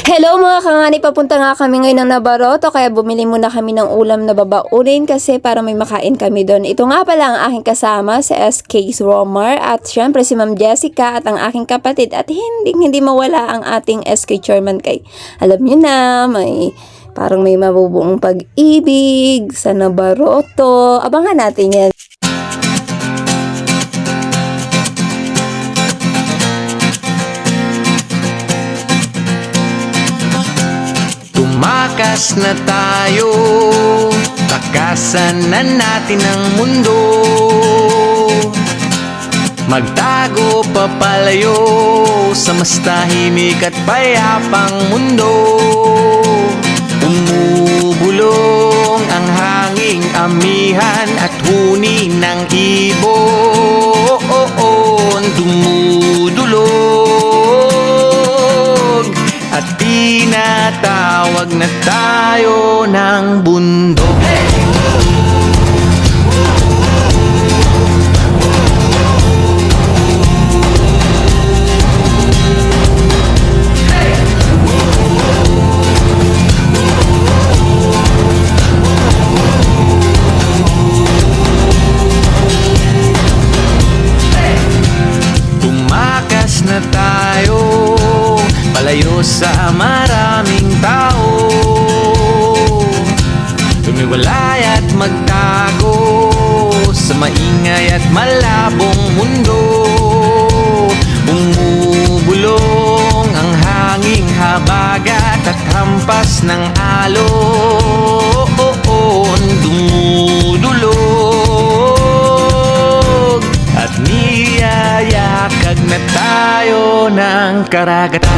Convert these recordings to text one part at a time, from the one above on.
Hello mga kangani, papunta nga kami ngayon ng Nabaroto kaya bumili muna kami ng ulam na babaunin kasi para may makain kami doon. Ito nga pala ang aking kasama si SK Romar at syempre si Ma'am Jessica at ang aking kapatid at hindi mawala ang ating SK Chairman kay. Alam niyo na, parang may mabubuong pag-ibig sa Nabaroto. Abangan natin yan. Tumakas na tayo, takasan na natin ang mundo. Magtago papalayo sa mas tahimik at payapang mundo. Umubulong ang hanging amihan at huni ng ibon. Dumudulog at tinatawag na tayo ng bundok. Tumakas na tayo, palayo sa maraming tao. Tumiwalay at magtago sa maingay at malabong mundo. Bumubulong ang hanging habagat at hampas ng alon. Dumudulog at niyayakag na tayo ng karagatan.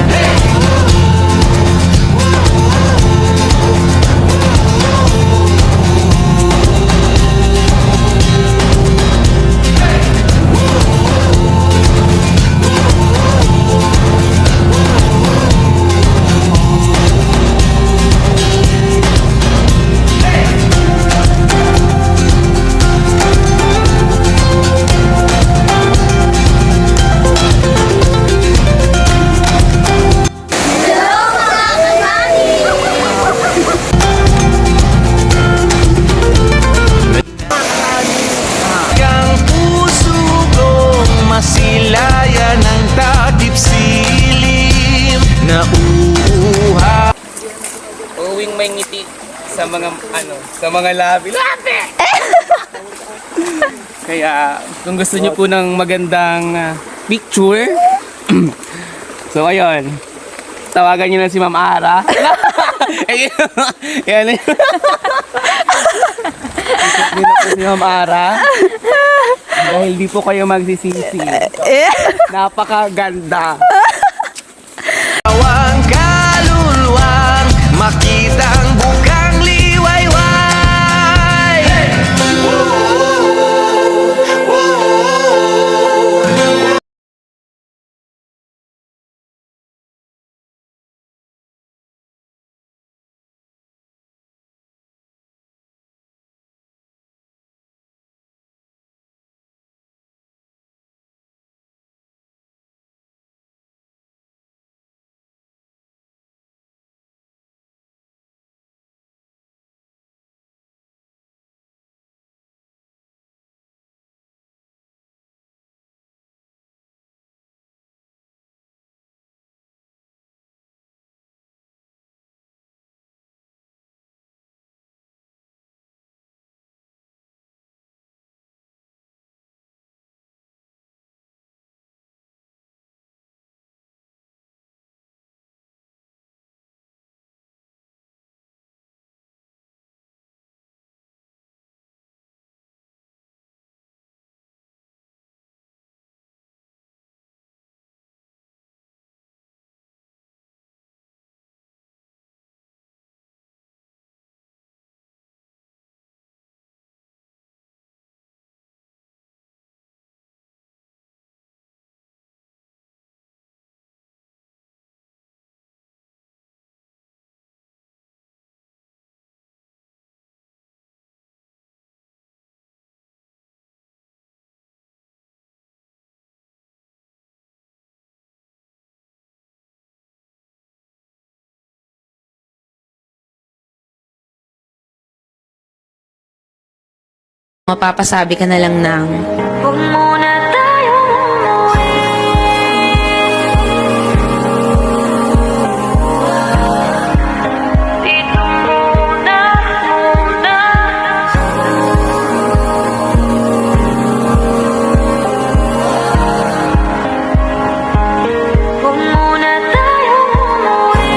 Masilayan ng takip silim na uuha. Uwing may ngiti sa mga labi. Labi! Kaya kung gusto niyo po ng magandang picture, so ayun, tawagan niyo na si Ma'am Ara. Yan. Isip niyo na po si Ma'am Ara. Dahil di po kayo magsisisi. Napakaganda. Ang kaluluwang makitang bukang liwayway. mapapasabi ka na lang ng Huwag muna tayong umuwi. Dito muna. Huwag muna tayong umuwi.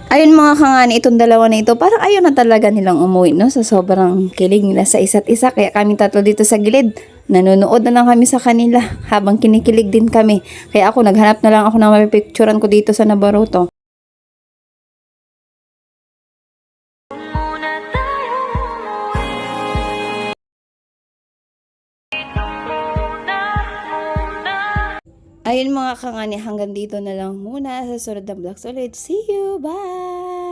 Ayun mga kangani, itong dalawa na ito, parang ayaw na talaga nilang umuwi, no? Sa sobrang kilig nila sa isa't isa. Kaya kami tatlo dito sa gilid, nanonood na lang kami sa kanila habang kinikilig din kami. Kaya ako, naghanap na lang ako ng mapipicturan ko dito sa Nabaroto. Muna tayong umuwi. Dito muna. Ayun mga kangani, hanggang dito na lang muna sa sunod na vlogs ulit. See you! Bye!